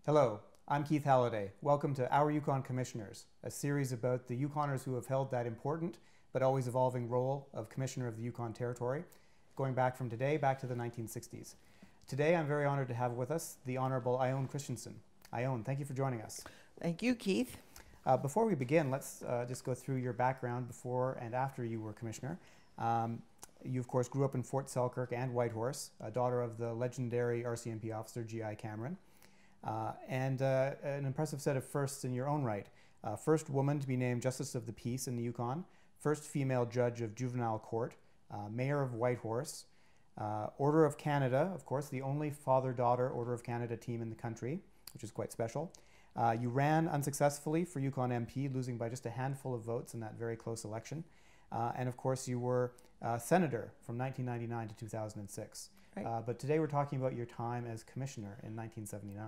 Hello, I'm Keith Halliday. Welcome to Our Yukon Commissioners, a series about the Yukoners who have held that important but always evolving role of Commissioner of the Yukon Territory, going back from today back to the 1960s. Today I'm very honored to have with us the Honorable Ione Christensen. Ione, thank you for joining us. Thank you, Keith. Before we begin, let's just go through your background before and after you were Commissioner. You, of course, grew up in Fort Selkirk and Whitehorse, a daughter of the legendary RCMP officer G.I. Cameron. And an impressive set of firsts in your own right. First woman to be named Justice of the Peace in the Yukon, first female judge of juvenile court, mayor of Whitehorse, Order of Canada, of course, the only father-daughter Order of Canada team in the country, which is quite special. You ran unsuccessfully for Yukon MP, losing by just a handful of votes in that very close election. And of course, you were senator from 1999 to 2006. Right. But today we're talking about your time as commissioner in 1979.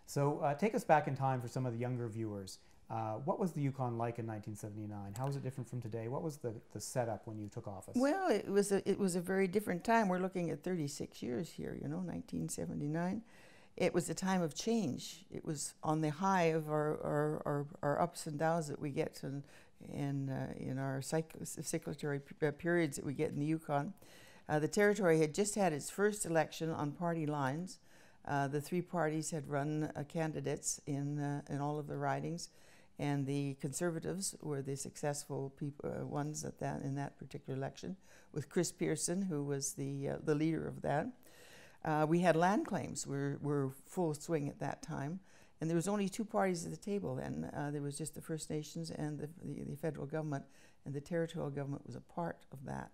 So take us back in time for some of the younger viewers. What was the Yukon like in 1979? How was it different from today? What was the setup when you took office? Well, it was a very different time. We're looking at 36 years here, 1979. It was a time of change. It was on the high of our ups and downs that we get in our cyclatory periods that we get in the Yukon. The territory had just had its first election on party lines. The three parties had run candidates in all of the ridings, and the Conservatives were the successful ones in that particular election, with Chris Pearson, who was the leader of that. We had land claims were full swing at that time, and there was only two parties at the table then. There was just the First Nations and the federal government, and the territorial government was a part of that.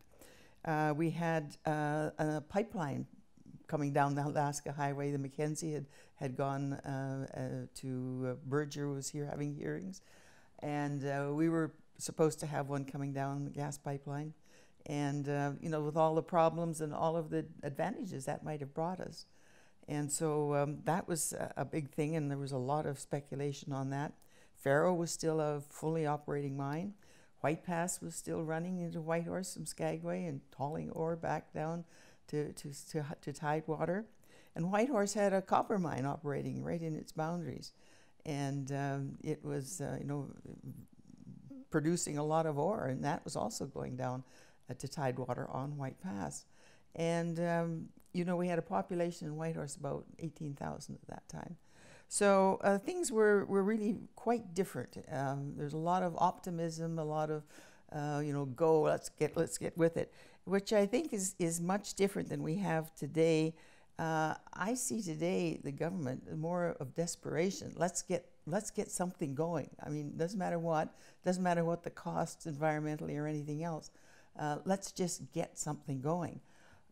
We had a pipeline coming down the Alaska Highway. The Mackenzie had gone to Berger was here having hearings, and we were supposed to have one coming down the gas pipeline, and with all the problems and all of the advantages that might have brought us. And so that was a big thing, and there was a lot of speculation on that. Faro was still a fully operating mine. White Pass was still running into Whitehorse from Skagway and hauling ore back down to Tidewater. And Whitehorse had a copper mine operating right in its boundaries. And it was, producing a lot of ore, and that was also going down to Tidewater on White Pass. And, we had a population in Whitehorse about 18,000 at that time. So things were really quite different. There's a lot of optimism, a lot of, go, let's get with it, which I think is much different than we have today. I see today the government more of desperation. Let's get something going. I mean, doesn't matter what the costs environmentally or anything else. Let's just get something going.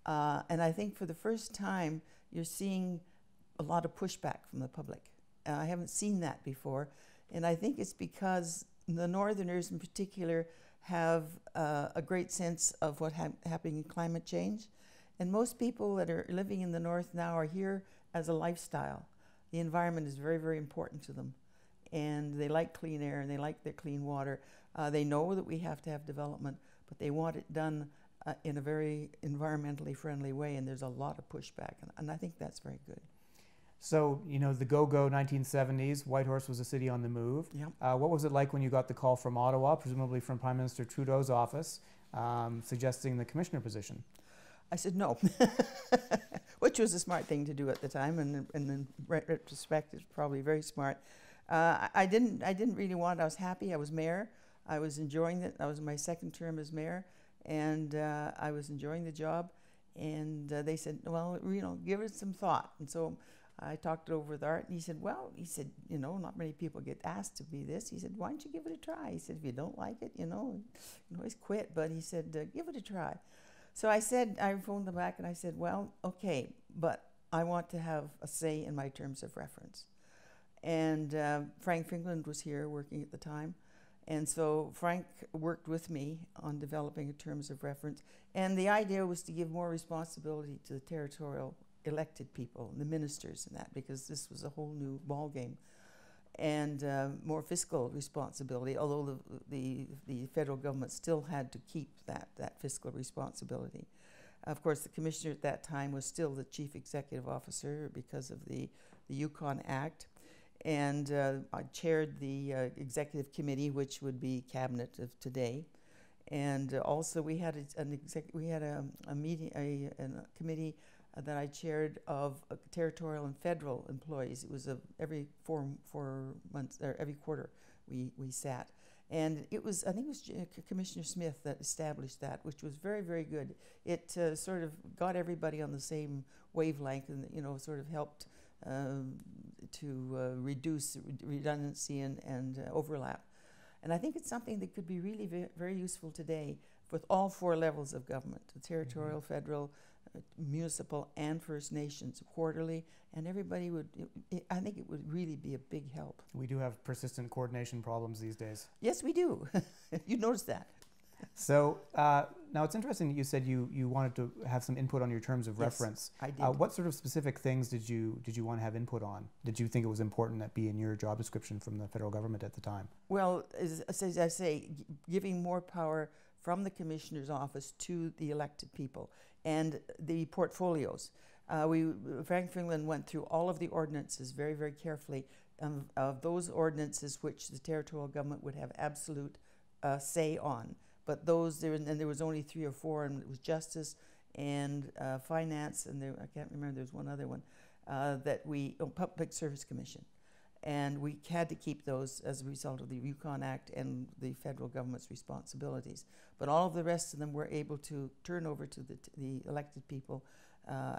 And I think for the first time, you're seeing a lot of pushback from the public. I haven't seen that before, and I think it's because the Northerners in particular have a great sense of what's happening in climate change, and most people that are living in the North now are here as a lifestyle. The environment is very, very important to them, and they like clean air and they like their clean water. They know that we have to have development, but they want it done in a very environmentally friendly way, and there's a lot of pushback, and I think that's very good. So, the go-go 1970s, Whitehorse was a city on the move. Yep. What was it like when you got the call from Ottawa, presumably from Prime Minister Trudeau's office, suggesting the commissioner position? I said no, which was a smart thing to do at the time, and in retrospect, it's probably very smart. I didn't really want it. I was happy. I was mayor. I was enjoying it. That was my second term as mayor, and I was enjoying the job. And they said, well, give it some thought. And so I talked it over with Art, and he said, not many people get asked to be this. He said, why don't you give it a try? He said, if you don't like it, you can always quit. But he said, give it a try. So I phoned them back, and I said, well, okay, but I want to have a say in my terms of reference. And Frank Finkland was here working at the time. And so Frank worked with me on developing terms of reference. And the idea was to give more responsibility to the territorial elected people, the ministers and that, because this was a whole new ballgame. And more fiscal responsibility, although the federal government still had to keep that fiscal responsibility. Of course, the commissioner at that time was still the chief executive officer because of the Yukon Act. And I chaired the executive committee, which would be cabinet of today. And also we had a committee that I chaired of territorial and federal employees. It was every 4 months, or every quarter we sat. And it was, I think it was Commissioner Smith that established that, which was very, very good. It sort of got everybody on the same wavelength and, you know, sort of helped to reduce redundancy and overlap. And I think it's something that could be really very useful today with all 4 levels of government, the territorial, federal, municipal, and First Nations, quarterly, and everybody would, I think it would really be a big help. We do have persistent coordination problems these days. Yes, we do. You noticed that. So now it's interesting that you said you wanted to have some input on your terms of reference. Yes, I did. What sort of specific things did you want to have input on? Did you think it was important that be in your job description from the federal government at the time? Well, as I say, giving more power from the Commissioner's office to the elected people and the portfolios. Frank Finland went through all of the ordinances very, very carefully, of those ordinances which the territorial government would have absolute say on. But there was only 3 or 4, and it was justice and finance, and I can't remember, there was one other one, Public Service Commission. And we had to keep those as a result of the Yukon Act and the federal government's responsibilities. But all of the rest of them were able to turn over to the elected people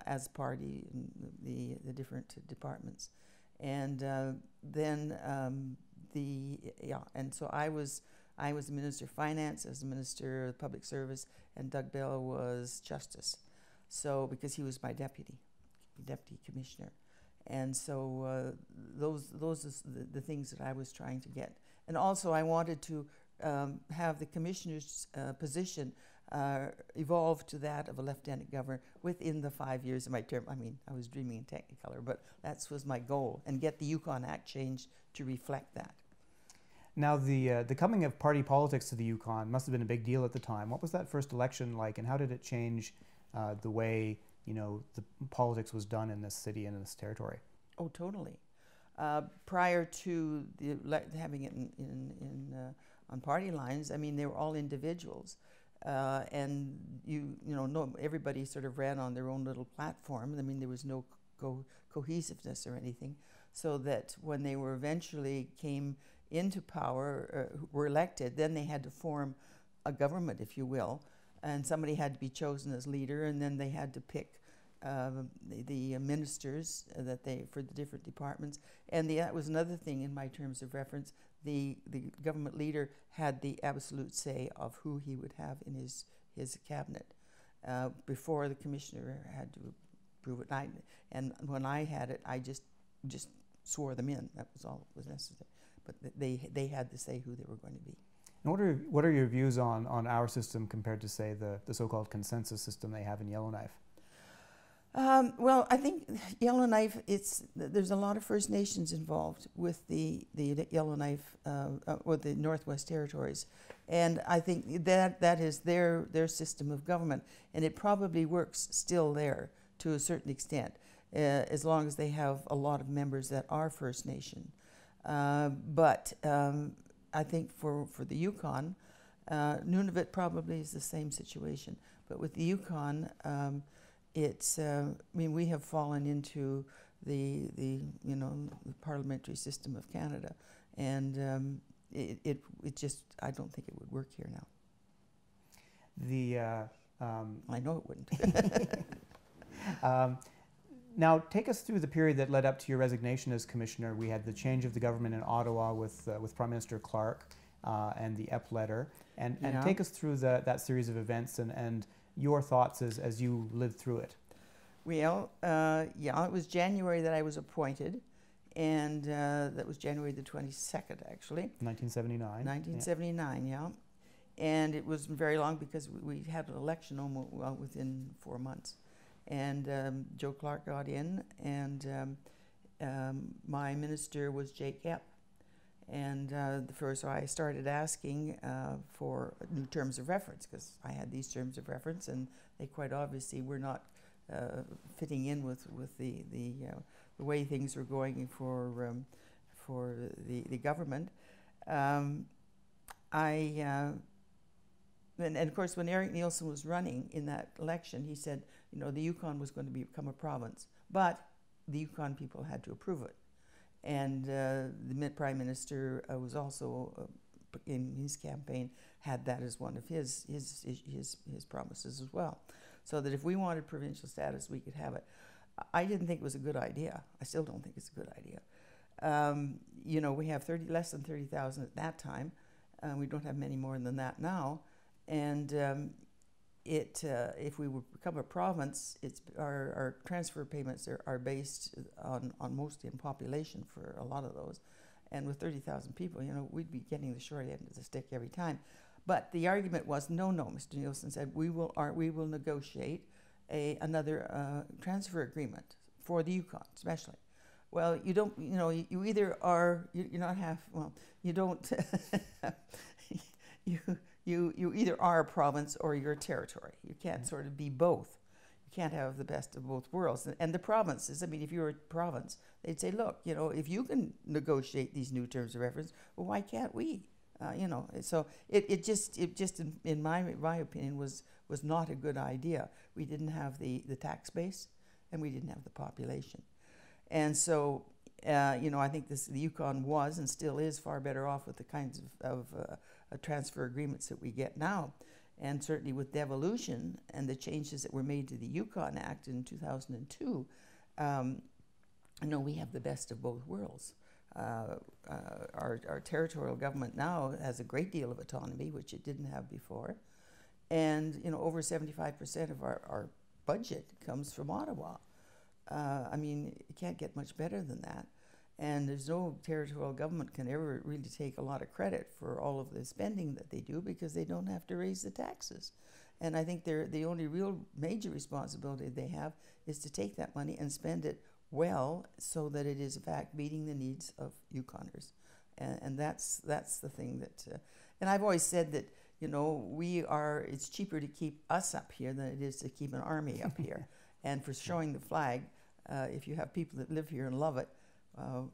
as party in the different departments. And and so I was the Minister of Finance, I was the Minister of Public Service, and Doug Bell was Justice. So, because he was my deputy commissioner. And so those are the things that I was trying to get. And also I wanted to have the commissioner's position evolve to that of a lieutenant governor within the 5 years of my term. I mean, I was dreaming in Technicolor, but that was my goal, and get the Yukon Act changed to reflect that. Now, the coming of party politics to the Yukon must have been a big deal at the time. What was that first election like, and how did it change the way, you know, the politics was done in this city and in this territory? Oh, totally. Prior to having it on party lines, I mean, they were all individuals, and everybody sort of ran on their own little platform. I mean, there was no cohesiveness or anything, so that when they were eventually came into power, were elected, then they had to form a government, if you will, and somebody had to be chosen as leader, and then they had to pick the ministers for the different departments. And that was another thing in my terms of reference. The government leader had the absolute say of who he would have in his cabinet before the commissioner had to approve it. And when I had it, I just swore them in. That was all that was necessary. But they had to say who they were going to be. And what are your views on our system compared to, say, the so-called consensus system they have in Yellowknife? Well, I think Yellowknife, there's a lot of First Nations involved with the Yellowknife or the Northwest Territories, and I think that is their system of government, and it probably works still there to a certain extent, as long as they have a lot of members that are First Nation. But I think for the Yukon, Nunavut probably is the same situation, but with the Yukon, I mean, we have fallen into the parliamentary system of Canada, and it just, I don't think it would work here now. I know it wouldn't. Now, take us through the period that led up to your resignation as commissioner. We had the change of the government in Ottawa with Prime Minister Clark and the EP letter, and take us through that series of events and your thoughts as you lived through it. Well, it was January that I was appointed, and that was January the 22nd, actually. 1979. 1979, yeah. And it wasn't very long because we had an election almost within 4 months. And Joe Clark got in, and my minister was Jake Epp. And so I started asking for new terms of reference, because I had these terms of reference, and they quite obviously were not fitting in with the way things were going for the government. And of course, when Eric Nielsen was running in that election, he said, you know, the Yukon was going to become a province, but the Yukon people had to approve it. And the Prime Minister was also, in his campaign, had that as one of his promises as well. So that if we wanted provincial status, we could have it. I didn't think it was a good idea. I still don't think it's a good idea. You know, we have less than 30,000 at that time. We don't have many more than that now. And if we would become a province, our transfer payments are based on mostly in population for a lot of those. And with 30,000 people, you know, we'd be getting the short end of the stick every time. But the argument was, no, Mr. Nielsen said, we will negotiate another transfer agreement for the Yukon, especially. Well, you don't, you know, you either are, you're not half, well, you don't, you either are a province or you're a territory. You can't sort of be both. You can't have the best of both worlds. And the provinces, I mean, if you're a province, they'd say, look, you know, if you can negotiate these new terms of reference, well, why can't we? You know, so it just in my opinion was not a good idea. We didn't have the tax base, and we didn't have the population. And so, you know, I think the Yukon was and still is far better off with the kinds of transfer agreements that we get now. And certainly with devolution and the changes that were made to the Yukon Act in 2002, you know, we have the best of both worlds. Our territorial government now has a great deal of autonomy, which it didn't have before. And, you know, over 75% of our budget comes from Ottawa. I mean, it can't get much better than that. And there's no territorial government can ever really take a lot of credit for all of the spending that they do, because they don't have to raise the taxes. And I think the only real major responsibility they have is to take that money and spend it well, so that it is in fact meeting the needs of Yukoners. And that's the thing that, and I've always said that, you know, it's cheaper to keep us up here than it is to keep an army up here. And for showing the flag, if you have people that live here and love it,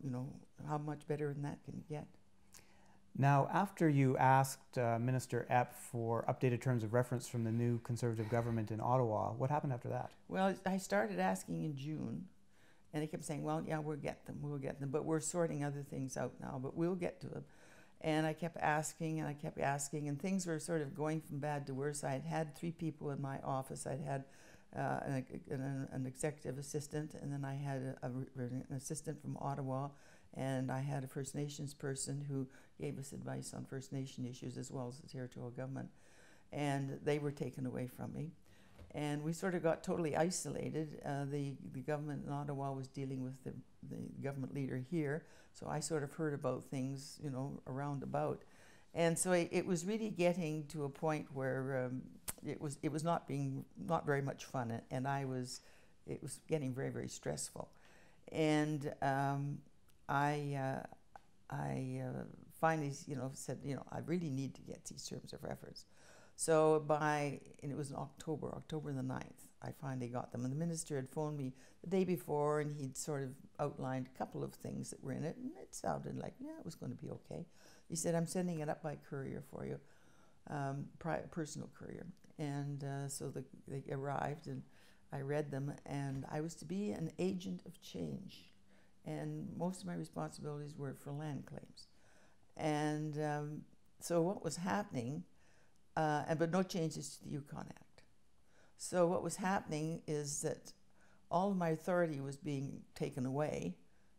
you know, how much better than that can you get? Now, after you asked Minister Epp for updated terms of reference from the new Conservative government in Ottawa, what happened after that? Well, I started asking in June, and they kept saying, well, yeah, we'll get them, but we're sorting other things out now, but we'll get to them. And I kept asking, and things were sort of going from bad to worse. I had 3 people in my office. I'd had an executive assistant, and then I had an assistant from Ottawa, and I had a First Nations person who gave us advice on First Nation issues as well as the territorial government. And they were taken away from me. And we sort of got totally isolated. The government in Ottawa was dealing with the government leader here, so I sort of heard about things, you know, around about. And so it was really getting to a point where it was not very much fun, and it was getting very, very stressful. And I finally, you know, said, you know, I really need to get these terms of reference. So and it was in October the 9th, I finally got them. And the minister had phoned me the day before, and he'd sort of outlined a couple of things that were in it, and it sounded like, yeah, it was going to be okay. He said, I'm sending it up by courier for you, personal courier. And so they arrived, and I read them, and I was to be an agent of change. And most of my responsibilities were for land claims. And so what was happening, but no changes to the Yukon Act. So what was happening is that all of my authority was being taken away,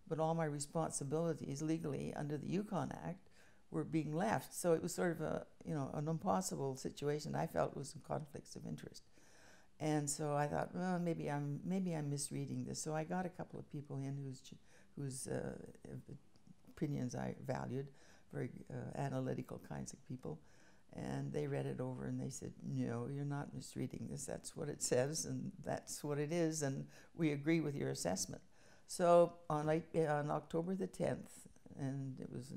but all my responsibilities legally under the Yukon Act were being left. So it was sort of an impossible situation. I felt was some conflicts of interest. And so I thought, well, maybe I'm misreading this. So I got a couple of people in whose opinions I valued, very analytical kinds of people. And they read it over, and they said, no, you're not misreading this. That's what it says, and that's what it is, and we agree with your assessment. So on October the 10th, and it was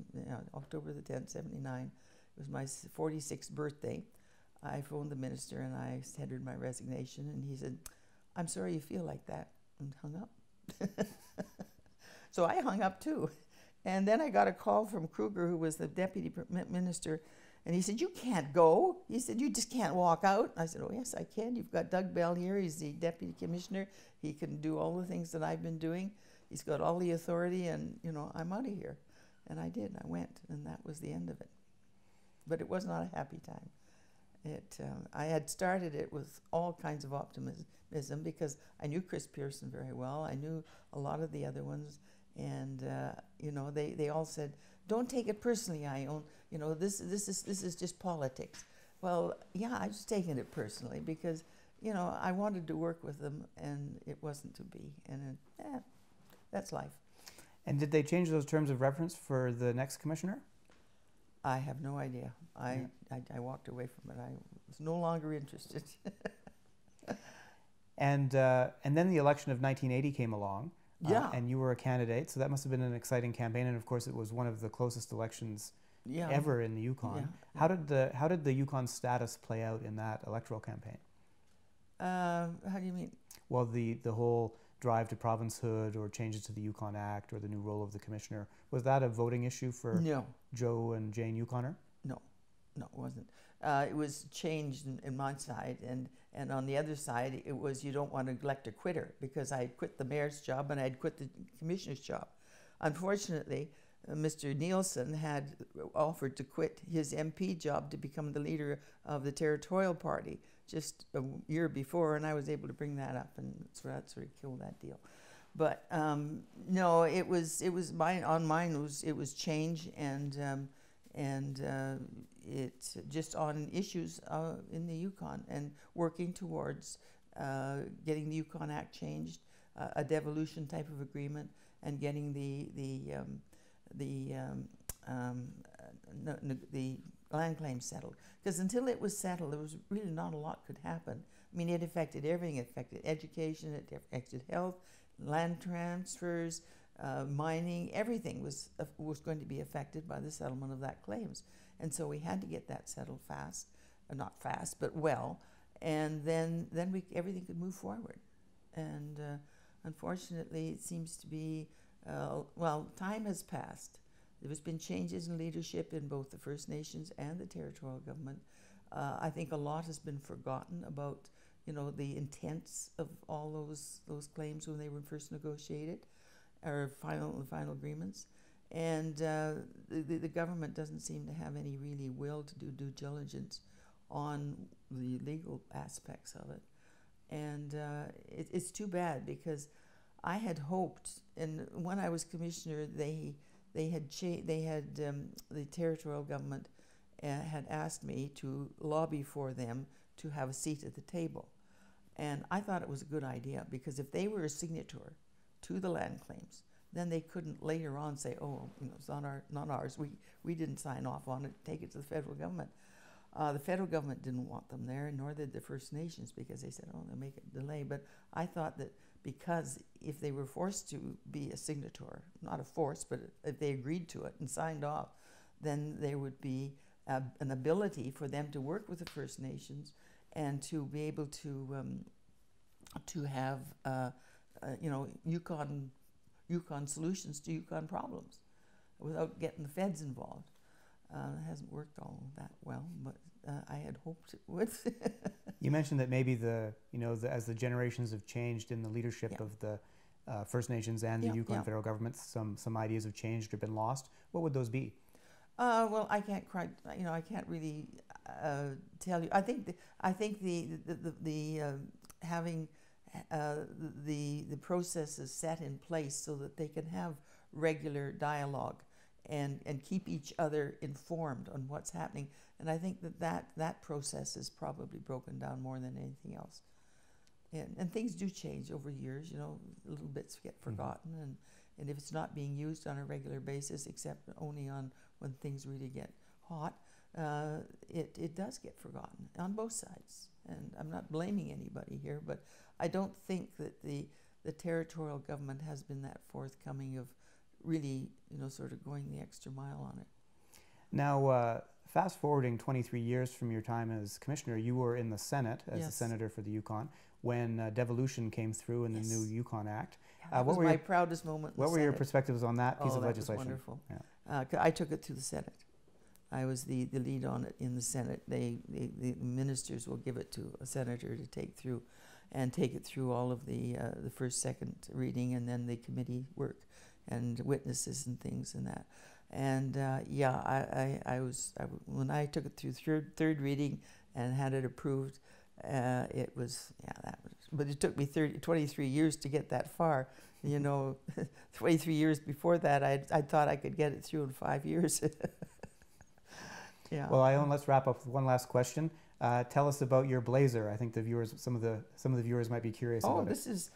October the 10th, 79. It was my 46th birthday. I phoned the minister and I tendered my resignation, and he said, "I'm sorry you feel like that," and hung up. So I hung up too. And then I got a call from Kruger, who was the deputy minister, and he said, "You can't go." He said, "You just can't walk out." I said, "Oh, yes, I can. You've got Doug Bell here. He's the deputy commissioner. He can do all the things that I've been doing. He's got all the authority, and, I'm out of here." And I did. I went, and that was the end of it. But it was not a happy time. I had started it with all kinds of optimism because I knew Chris Pearson very well. I knew a lot of the other ones. And they all said, "Don't take it personally, Ione. This is just politics." Well, yeah, I was taking it personally because I wanted to work with them, and it wasn't to be. And that's life. And did they change those terms of reference for the next commissioner? I have no idea. I walked away from it. I was no longer interested. And then the election of 1980 came along. Yeah. And you were a candidate, so that must have been an exciting campaign. And of course, it was one of the closest elections ever in the Yukon. Yeah. How did the Yukon status play out in that electoral campaign? How do you mean? Well, the whole drive to provincehood or changes to the Yukon Act or the new role of the commissioner, was that a voting issue for Joe and Jane Yukoner? No, it wasn't. It was changed in my side, and on the other side, it was you don't want to elect a quitter, because I had quit the mayor's job and I had quit the commissioner's job. Unfortunately, Mr. Nielsen had offered to quit his MP job to become the leader of the territorial party just a year before, and I was able to bring that up, and that sort of killed that deal. But no, it was mine. On mine it was change, and it's just on issues in the Yukon and working towards getting the Yukon Act changed, a devolution type of agreement, and getting the land claims settled. Because until it was settled, there was really not a lot could happen. I mean, it affected everything. It affected education, it affected health, land transfers, mining. Everything was going to be affected by the settlement of that claims. And so we had to get that settled fast, not fast, but well, and then everything could move forward. And unfortunately, it seems to be, time has passed. There's been changes in leadership in both the First Nations and the territorial government. I think a lot has been forgotten about, the intents of all those claims when they were first negotiated, or final agreements. And the government doesn't seem to have any really will to do due diligence on the legal aspects of it. And it's too bad, because I had hoped, and when I was commissioner, the territorial government had asked me to lobby for them to have a seat at the table. And I thought it was a good idea, because if they were a signator to the land claims, then they couldn't later on say, "Oh, it's not ours. We didn't sign off on it. Take it to the federal government." The federal government didn't want them there, nor did the First Nations, because they said, "Oh, they'll make it delay." But I thought that because if they were forced to be a signator, not a force, but if they agreed to it and signed off, then there would be an ability for them to work with the First Nations and to be able to have Yukon solutions to Yukon problems without getting the feds involved. It hasn't worked all that well, but I had hoped it would. You mentioned that maybe as the generations have changed in the leadership of the First Nations and the Yukon federal government, some ideas have changed or been lost. What would those be? Well, I can't quite. I can't really tell you. I think having the processes set in place so that they can have regular dialogue and keep each other informed on what's happening. And I think that process is probably broken down more than anything else. And things do change over years. Little bits get forgotten, and if it's not being used on a regular basis, except only on when things really get hot, it does get forgotten on both sides. And I'm not blaming anybody here, but I don't think that the territorial government has been that forthcoming of really, you know, sort of going the extra mile on it. Now, fast forwarding 23 years from your time as commissioner, you were in the Senate as Yes. a senator for the Yukon when devolution came through in the Yes. new Yukon Act. Yeah, that was my proudest moment. What were your perspectives on that piece of legislation? Was wonderful. Yeah. I took it to the Senate. I was the lead on it in the Senate. The ministers will give it to a senator to take through, and take it through all of the first, second reading, and then the committee work, and witnesses and things and that. And when I took it through third reading and had it approved, it was but it took me 23 years to get that far. You know, 23 years before that, I thought I could get it through in 5 years. Yeah. Well, Ione, let's wrap up with one last question. Tell us about your blazer. I think the viewers, some of the viewers might be curious about it. This is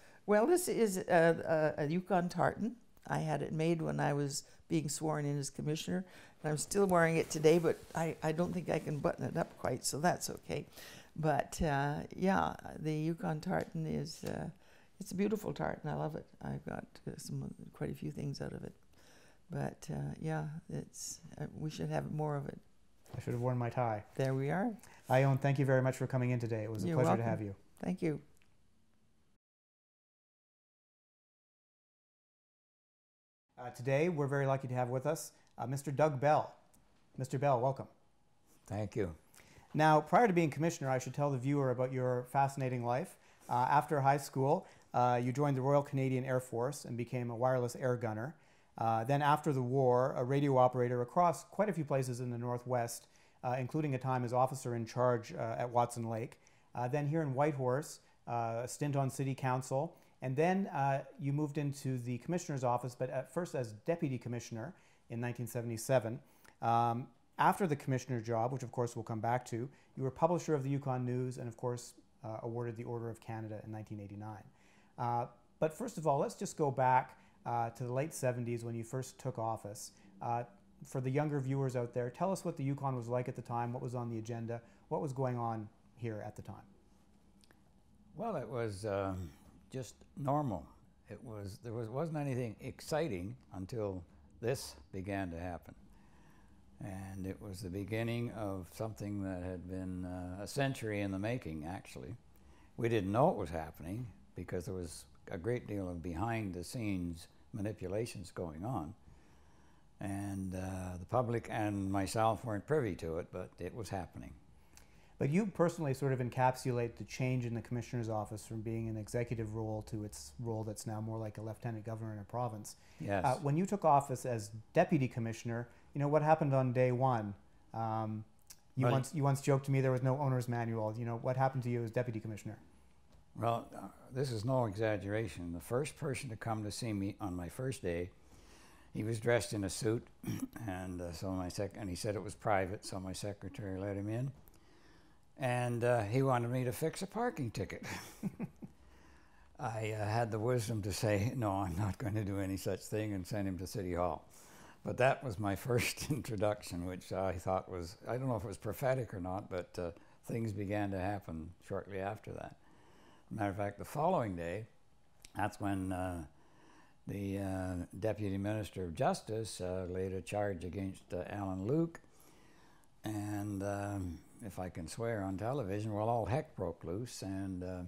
a Yukon tartan. I had it made when I was being sworn in as commissioner, and I'm still wearing it today, but I don't think I can button it up quite, so that's okay. But the Yukon tartan is it's a beautiful tartan. I love it. I've got quite a few things out of it. But it's we should have more of it. I should have worn my tie. There we are. Ione, thank you very much for coming in today. It was a pleasure to have you. Thank you. Today, we're very lucky to have with us Mr. Doug Bell. Mr. Bell, welcome. Thank you. Now, prior to being commissioner, I should tell the viewer about your fascinating life. After high school, you joined the Royal Canadian Air Force and became a wireless air gunner. Then after the war, a radio operator across quite a few places in the Northwest, including a time as officer in charge at Watson Lake. Then here in Whitehorse, a stint on City Council, and then you moved into the Commissioner's office, but at first as Deputy Commissioner in 1977. After the Commissioner job, which of course we'll come back to, you were publisher of the Yukon News and of course awarded the Order of Canada in 1989. But first of all, let's just go back to the late 70s when you first took office. For the younger viewers out there, tell us what the Yukon was like at the time, what was on the agenda, what was going on here at the time. Well, it was just normal. There wasn't anything exciting until this began to happen. And it was the beginning of something that had been a century in the making, actually. We didn't know it was happening because there was a great deal of behind-the-scenes manipulations going on. And the public and myself weren't privy to it, but it was happening. But you personally sort of encapsulate the change in the Commissioner's office from being an executive role to its role that's now more like a lieutenant governor in a province. Yes. When you took office as Deputy Commissioner, you know, what happened on day one? You once joked to me there was no owner's manual. You know, what happened to you as Deputy Commissioner? Well, this is no exaggeration. The first person to come to see me on my first day, he was dressed in a suit, and and he said it was private, so my secretary let him in. And he wanted me to fix a parking ticket. I had the wisdom to say, no, I'm not going to do any such thing, and send him to City Hall. But that was my first introduction, which I thought was, I don't know if it was prophetic or not, but things began to happen shortly after that. Matter of fact, the following day, that's when the Deputy Minister of Justice laid a charge against Alan Luke, and if I can swear on television, well, all heck broke loose, and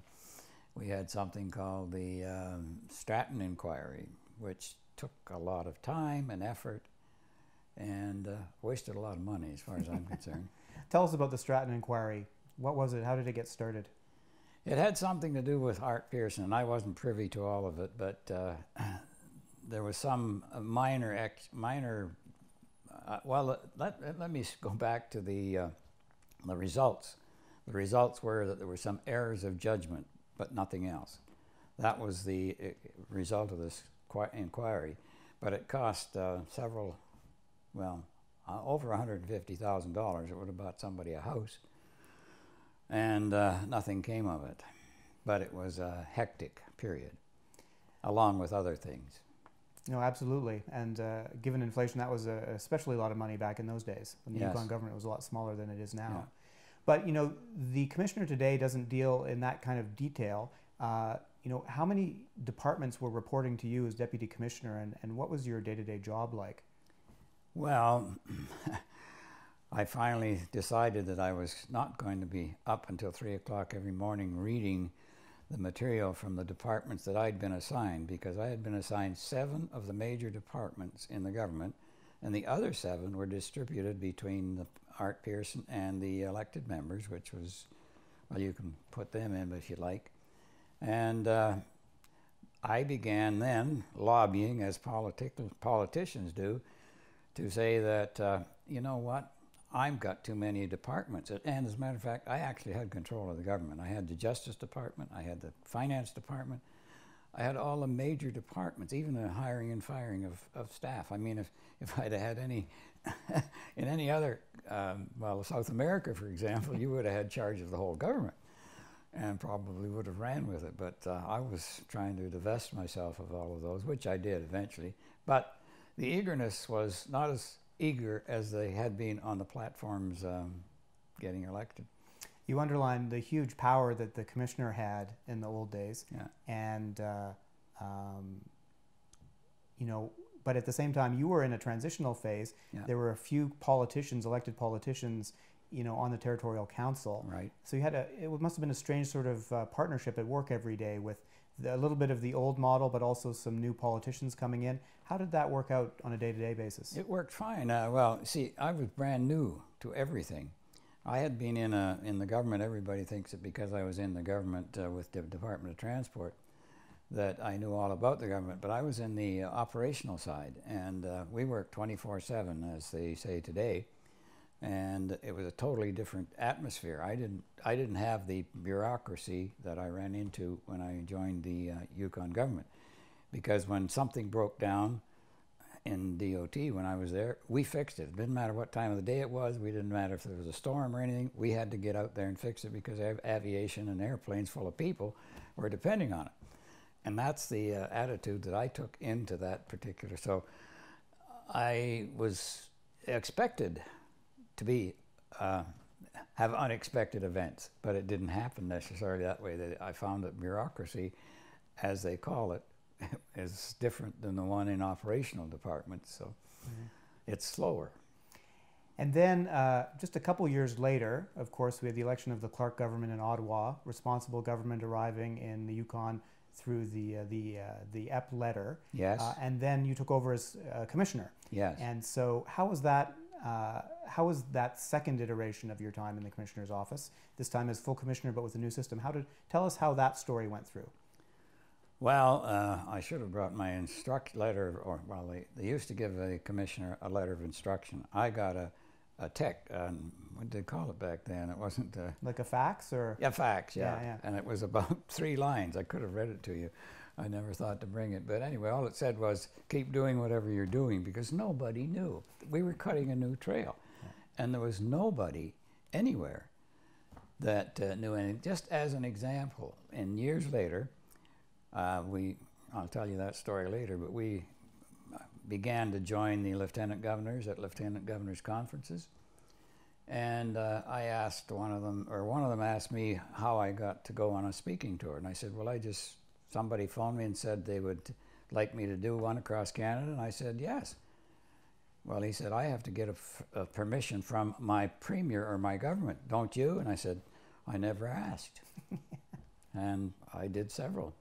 we had something called the Stratton Inquiry, which took a lot of time and effort and wasted a lot of money as far as I'm concerned. Tell us about the Stratton Inquiry. What was it? How did it get started? It had something to do with Art Pearson, and I wasn't privy to all of it, but there was some well, let me go back to the results. The results were that there were some errors of judgment, but nothing else. That was the result of this inquiry, but it cost over $150,000. It would have bought somebody a house, and nothing came of it. But it was a hectic period, along with other things. No, absolutely. And given inflation, that was especially a lot of money back in those days when the Yukon government was a lot smaller than it is now. Yeah. But, you know, the Commissioner today doesn't deal in that kind of detail. how many departments were reporting to you as deputy commissioner, and what was your day-to-day job like? Well, I finally decided that I was not going to be up until 3 o'clock every morning reading the material from the departments that I'd been assigned, because I had been assigned 7 of the major departments in the government, and the other 7 were distributed between the Art Pearson and the elected members, which was, well, you can put them in if you like. And I began then lobbying, as politicians do, to say that, you know what, I've got too many departments. And as a matter of fact, I actually had control of the government. I had the Justice Department, I had the Finance Department, I had all the major departments, even the hiring and firing of staff. I mean, if I'd had any, in any other, well, South America, for example, you would have had charge of the whole government and probably would have ran with it. But I was trying to divest myself of all of those, which I did eventually. But the eagerness was not as eager as they had been on the platforms getting elected. You underlined the huge power that the commissioner had in the old days. Yeah. And, but at the same time, you were in a transitional phase. Yeah. There were a few politicians, elected politicians, on the territorial council. Right. So you had it must have been a strange sort of partnership at work every day with a little bit of the old model, but also some new politicians coming in. How did that work out on a day-to-day basis? It worked fine. Well, see, I was brand new to everything. I had been in the government. Everybody thinks that because I was in the government with the Department of Transport that I knew all about the government, but I was in the operational side, and we worked 24/7, as they say today, and it was a totally different atmosphere. I didn't have the bureaucracy that I ran into when I joined the Yukon government, because when something broke down in DOT when I was there, we fixed it. It didn't matter what time of the day it was. We didn't matter if there was a storm or anything. We had to get out there and fix it because aviation and airplanes full of people were depending on it. And that's the attitude that I took into that particular. So I was expected to be have unexpected events, but it didn't happen necessarily that way. I found that bureaucracy, as they call it, is different than the one in operational departments, so it's slower. And then just a couple years later, of course, we had the election of the Clark government in Ottawa, responsible government arriving in the Yukon through the EP letter. Yes. And then you took over as commissioner. Yes. And so how was that second iteration of your time in the commissioner's office, this time as full commissioner but with a new system? Tell us how that story went through. Well, I should have brought my letter, or well, they used to give a commissioner a letter of instruction. I got a what did they call it back then? It wasn't like a fax, or fax, yeah. Yeah. And it was about 3 lines. I could have read it to you. I never thought to bring it, but anyway, all it said was keep doing whatever you're doing, because nobody knew. We were cutting a new trail, and there was nobody anywhere that knew anything. Just as an example, and years later. I'll tell you that story later, but we began to join the lieutenant governors at lieutenant governors conferences, and I asked one of them asked me how I got to go on a speaking tour, and I said, well, somebody phoned me and said they would like me to do one across Canada, and I said yes. Well, he said, I have to get a permission from my premier or my government, don't you? And I said, I never asked. And I did several.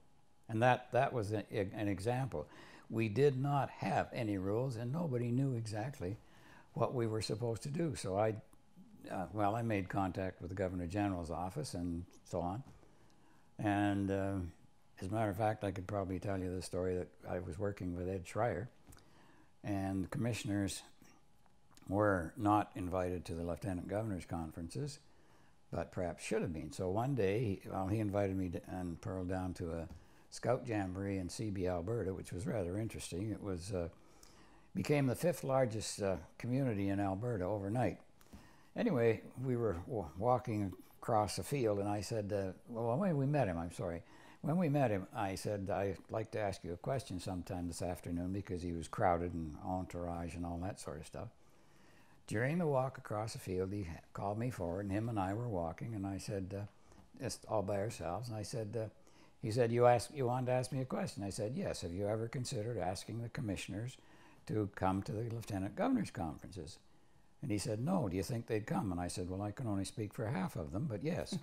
And that was an example. We did not have any rules, and nobody knew exactly what we were supposed to do. So I made contact with the Governor General's office and so on. And as a matter of fact, I could probably tell you the story that I was working with Ed Schreier, and the commissioners were not invited to the Lieutenant Governor's conferences, but perhaps should have been. So one day, he invited me and Pearl down to a Scout Jamboree in CB, Alberta, which was rather interesting. It was became the 5th largest community in Alberta overnight. Anyway, we were walking across a field, and I said, when we met him, I said, I'd like to ask you a question sometime this afternoon, because he was crowded and entourage and all that sort of stuff. During the walk across the field, he called me forward, and him and I were walking, and I said, just all by ourselves, and I said, he said, you wanted to ask me a question. I said, yes. Have you ever considered asking the commissioners to come to the lieutenant governor's conferences? And he said, no. Do you think they'd come? And I said, well, I can only speak for half of them, but yes.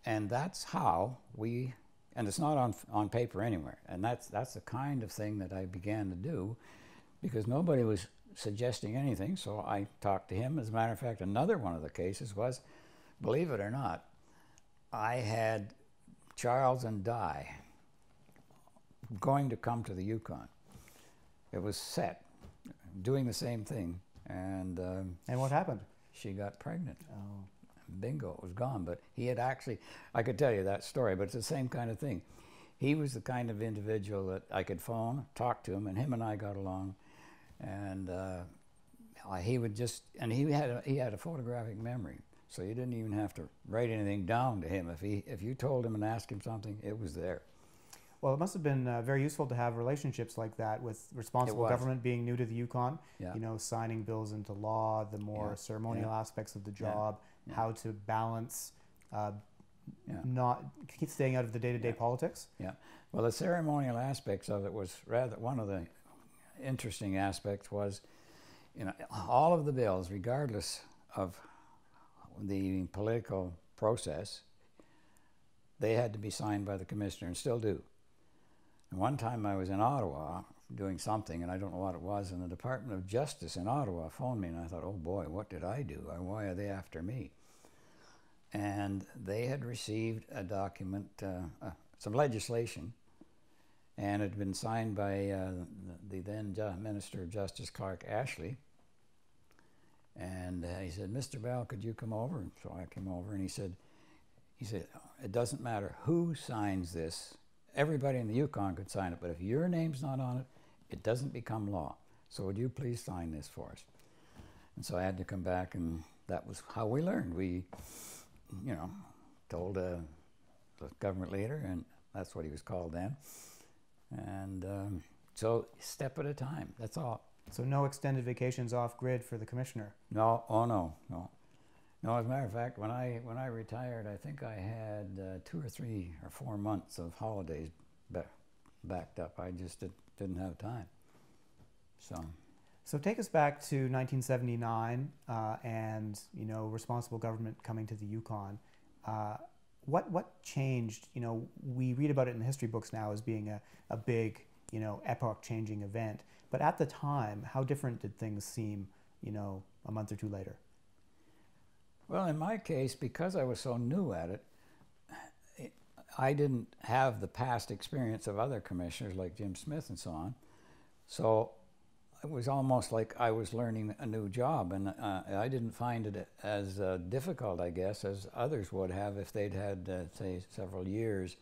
And that's how we, and it's not on paper anywhere, and that's the kind of thing that I began to do, because nobody was suggesting anything, so I talked to him. As a matter of fact, another one of the cases was, believe it or not, I had Charles and Di going to come to the Yukon. It was set, doing the same thing, and what happened? She got pregnant. Oh. Bingo, it was gone. But he had actually, I could tell you that story, but it's the same kind of thing. He was the kind of individual that I could phone, talk to him, and him and I got along. And he would just, and he had a photographic memory, so you didn't even have to write anything down to him. If you told him and asked him something, it was there. Well, it must have been very useful to have relationships like that with responsible government being new to the Yukon. Yeah. You know, signing bills into law, the more ceremonial aspects of the job, how to balance, not keep staying out of the day-to-day politics. Yeah. Well, the ceremonial aspects of it was rather, one of the interesting aspects was, you know, all of the bills, regardless of the political process, they had to be signed by the commissioner, and still do. And one time I was in Ottawa doing something, and I don't know what it was, and the Department of Justice in Ottawa phoned me, and I thought, oh boy, what did I do? Why are they after me? And they had received a document, some legislation, and it had been signed by the then Minister of Justice, Clark Ashley. And he said, Mr. Bell, could you come over? And so I came over, and he said, it doesn't matter who signs this. Everybody in the Yukon could sign it, but if your name's not on it, it doesn't become law. So would you please sign this for us? And so I had to come back, and that was how we learned. We, you know, told the government leader, and that's what he was called then. And so step at a time, that's all. So no extended vacations off grid for the commissioner? No, oh no, no. No, as a matter of fact, when I retired, I think I had 2 or 3 or 4 months of holidays backed up. I just didn't have time. So take us back to 1979 and, you know, responsible government coming to the Yukon. What changed? You know, we read about it in the history books now as being a big, you know, epoch-changing event. But at the time, how different did things seem, you know, a month or two later? Well, in my case, because I was so new at it, I didn't have the past experience of other commissioners like Jim Smith and so on. So it was almost like I was learning a new job, and I didn't find it as difficult, I guess, as others would have if they'd had, say, several years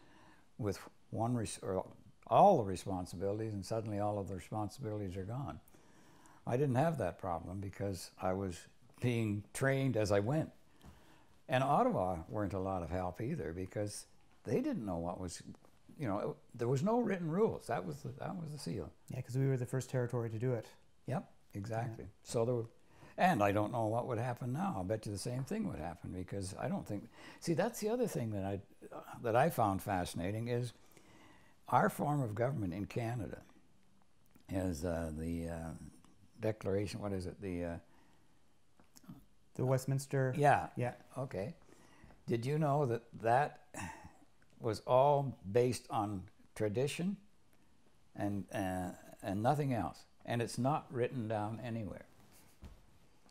with or all the responsibilities, and suddenly all of the responsibilities are gone. I didn't have that problem because I was being trained as I went. And Ottawa weren't a lot of help either, because they didn't know what was, you know, there was no written rules. That was the seal. Yeah, because we were the first territory to do it. Yep, exactly. Yeah. So there were, and I don't know what would happen now. I bet you the same thing would happen, because I don't think, see, that's the other thing that I found fascinating is our form of government in Canada is the Declaration, what is it, the Westminster. Yeah. Yeah. Okay. Did you know that was all based on tradition and nothing else, and it's not written down anywhere?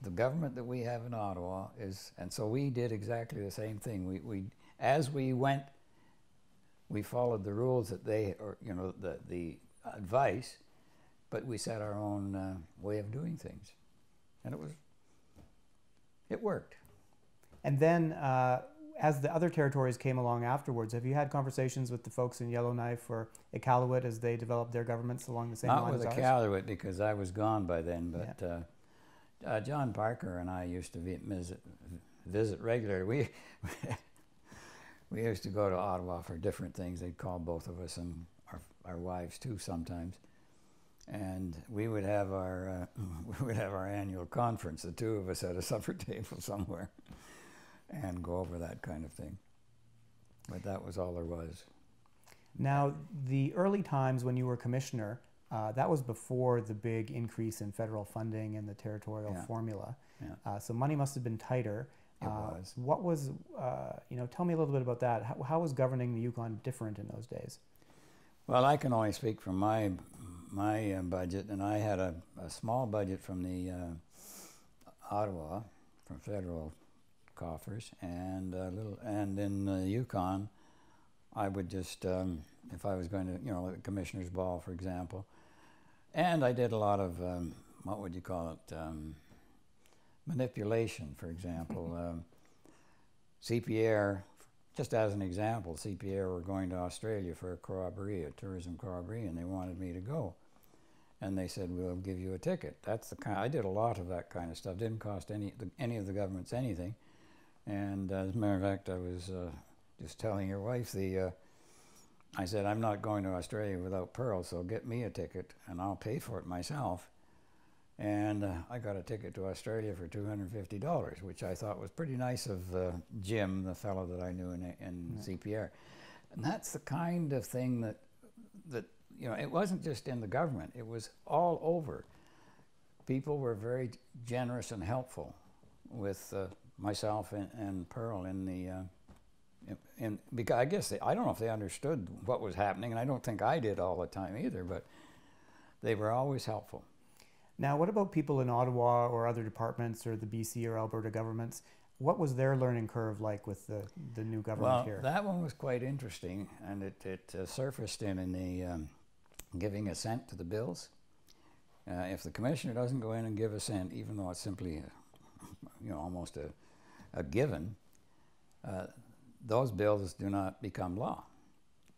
The government that we have in Ottawa is, and so we did exactly the same thing. We as we went, we followed the rules that they, or you know, the advice, but we set our own way of doing things, and it worked. And then, as the other territories came along afterwards, have you had conversations with the folks in Yellowknife or Iqaluit as they developed their governments along the same line as ours? Not with Iqaluit, because I was gone by then, but John Parker and I used to visit regularly. We used to go to Ottawa for different things. They'd call both of us, and our wives too sometimes. And we would have our annual conference, the two of us at a supper table somewhere, and go over that kind of thing. But that was all there was. Now, the early times when you were commissioner, that was before the big increase in federal funding and the territorial formula. Yeah. So money must have been tighter. It was. What was, tell me a little bit about that. How was governing the Yukon different in those days? Well, I can only speak from my budget, and I had a small budget from the Ottawa, from federal coffers, and in the Yukon, I would just, if I was going to, like the Commissioner's Ball, for example, and I did a lot of, what would you call it, manipulation, for example. CPR, just as an example, CPR were going to Australia for a corroboree, a tourism corroboree, and they wanted me to go. And they said, we'll give you a ticket. That's the kind, I did a lot of that kind of stuff. Didn't cost any of the governments anything. And as a matter of fact, I was just telling your wife, I said, I'm not going to Australia without Pearl, so get me a ticket and I'll pay for it myself. And I got a ticket to Australia for $250, which I thought was pretty nice of Jim, the fellow that I knew in CPR. And that's the kind of thing that it wasn't just in the government, it was all over. People were very generous and helpful with myself and Pearl because I guess I don't know if they understood what was happening, and I don't think I did all the time either, but they were always helpful. Now, what about people in Ottawa or other departments or the BC or Alberta governments? What was their learning curve like with the new government here? Well, that one was quite interesting, and it surfaced in the giving assent to the bills. If the commissioner doesn't go in and give assent, even though it's simply, almost a given, those bills do not become law.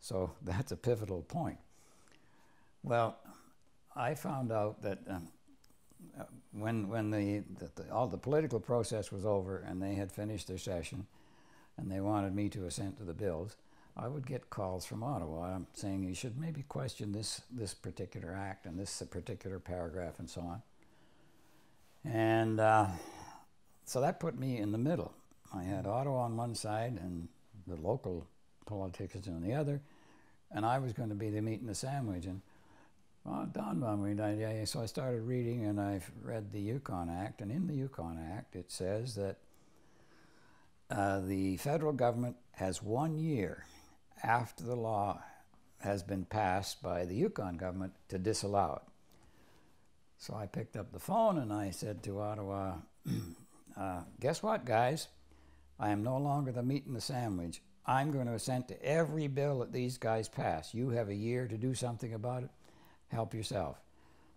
So that's a pivotal point. Well, I found out that when all the political process was over and they had finished their session and they wanted me to assent to the bills, I would get calls from Ottawa saying you should maybe question this particular act and this particular paragraph and so on. And so that put me in the middle. I had Ottawa on one side and the local politicians on the other, and I was going to be the meat and the sandwich. And well, it dawned on me, so I started reading, and I've read the Yukon Act, and in the Yukon Act it says that the federal government has 1 year after the law has been passed by the Yukon government to disallow it. So I picked up the phone and I said to Ottawa, guess what, guys? I am no longer the meat and the sandwich. I'm going to assent to every bill that these guys pass. You have a year to do something about it. Help yourself.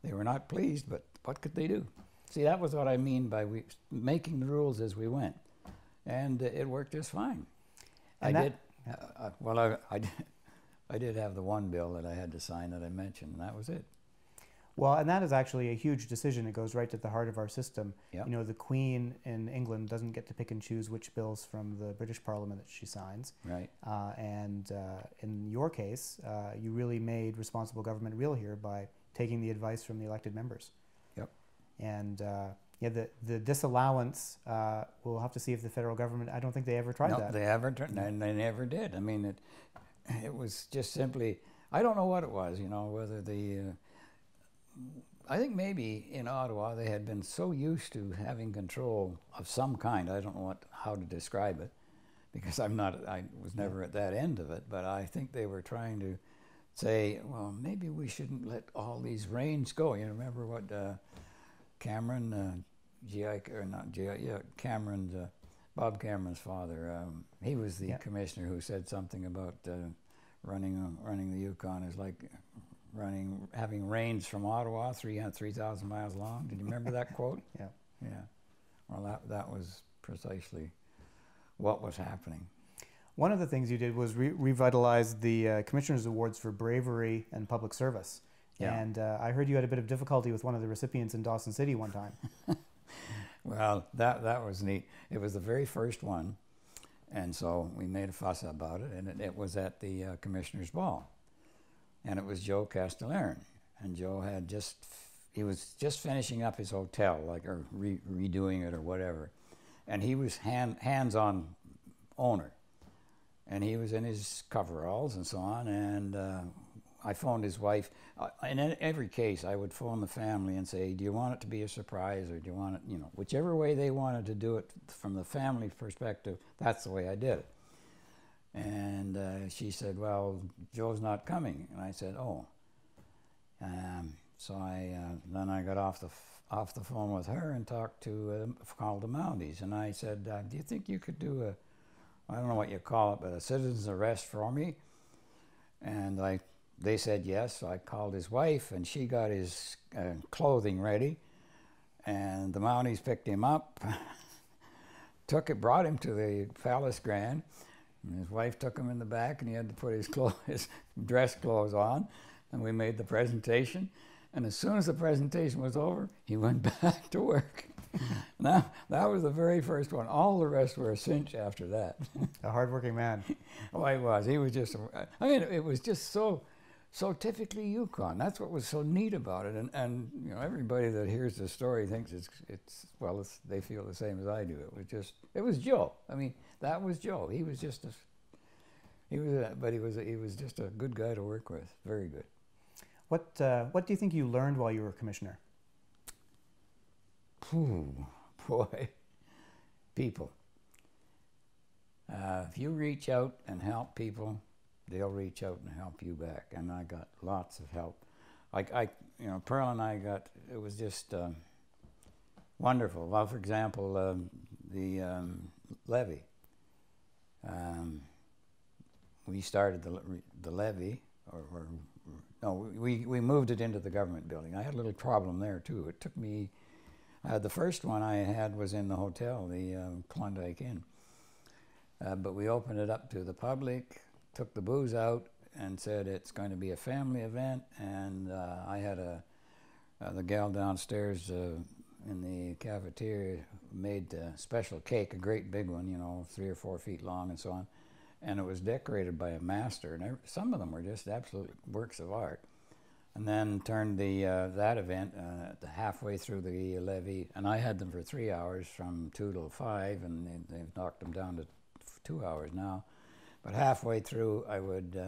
They were not pleased, but what could they do? See, that was what I mean by making the rules as we went. And it worked just fine. And I did have the one bill that I had to sign that I mentioned, and that was it. Well, and that is actually a huge decision. It goes right to the heart of our system. Yep. The Queen in England doesn't get to pick and choose which bills from the British Parliament that she signs. Right. And in your case, you really made responsible government real here by taking the advice from the elected members. Yep. And the disallowance, we'll have to see if the federal government, I don't think they ever tried that. No, they never did. I mean, it was just simply, I don't know what it was, whether I think maybe in Ottawa they had been so used to having control of some kind. I don't know how to describe it, because I was never at that end of it. But I think they were trying to say, well, maybe we shouldn't let all these reins go. You remember what Cameron, Bob Cameron's father. He was the commissioner who said something about running the Yukon is like having reins from Ottawa, 3,000 miles long. Did you remember that quote? Yeah. Yeah. Well, that was precisely what was happening. One of the things you did was revitalize the Commissioners' Awards for bravery and public service. Yeah. And I heard you had a bit of difficulty with one of the recipients in Dawson City one time. Well, that was neat. It was the very first one, and so we made a fuss about it, and it was at the Commissioner's Ball. And it was Joe Castellarin, and Joe he was just finishing up his hotel, or redoing it or whatever, and he was hands-on owner. and he was in his coveralls and so on, and I phoned his wife. In every case, I would phone the family and say, do you want it to be a surprise, or do you want it, you know, whichever way they wanted to do it from the family perspective, that's the way I did it. And she said, well, Joe's not coming. And I said, oh. So then I got off the phone with her and called the Mounties. And I said, do you think you could do I don't know what you call it, but a citizen's arrest for me? And they said yes. So I called his wife, and she got his clothing ready. And the Mounties picked him up, brought him to the Palace Grand. And his wife took him in the back, and he had to put his dress clothes on. And we made the presentation. And as soon as the presentation was over, he went back to work. Now, that was the very first one. All the rest were a cinch after that. A hardworking man. Oh, he was. He was just, I mean, it was just so typically Yukon. That's what was so neat about it. And you know, everybody that hears the story thinks they feel the same as I do. It was Joe. I mean, that was Joe. He was just he was just a good guy to work with. Very good. What do you think you learned while you were commissioner? Ooh, boy, people. If you reach out and help people, they'll reach out and help you back. And I got lots of help. Pearl and I it was just wonderful. Well, for example, the levee. We started the levee, we moved it into the government building. I had a little problem there too. It took me, the first one I had was in the hotel, the Klondike Inn. But we opened it up to the public, took the booze out, and said it's going to be a family event. And I had the gal downstairs in the cafeteria made a special cake, a great big one, you know, 3 or 4 feet long and so on. And it was decorated by a master, and some of them were just absolute works of art. And then turned that event halfway through the levee, and I had them for 3 hours from 2 till 5, and they've knocked them down to 2 hours now. But halfway through, I would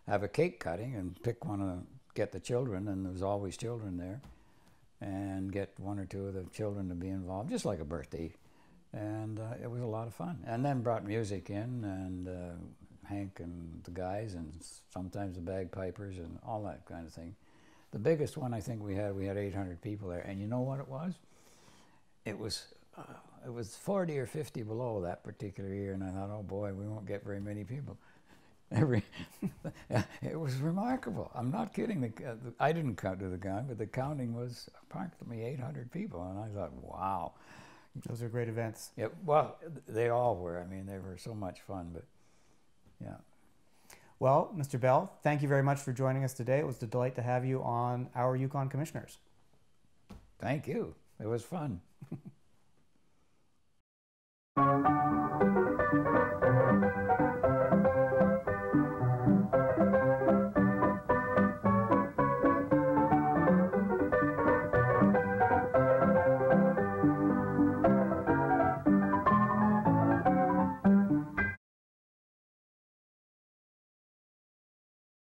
have a cake cutting and get the children, and there was always children there, and get 1 or 2 of the children to be involved, just like a birthday. And it was a lot of fun. And then brought music in, and Hank and the guys, and sometimes the bagpipers and all that kind of thing. The biggest one I think we had 800 people there. And you know what it was? It was 40 or 50 below that particular year, and I thought, oh boy, we won't get very many people. It was remarkable. I'm not kidding. I didn't count to the count, but the counting was approximately 800 people, and I thought, wow. Those are great events. Yeah, well, they all were. I mean, they were so much fun, but yeah. Well, Mr. Bell, thank you very much for joining us today. It was a delight to have you on our Yukon Commissioners. Thank you. It was fun.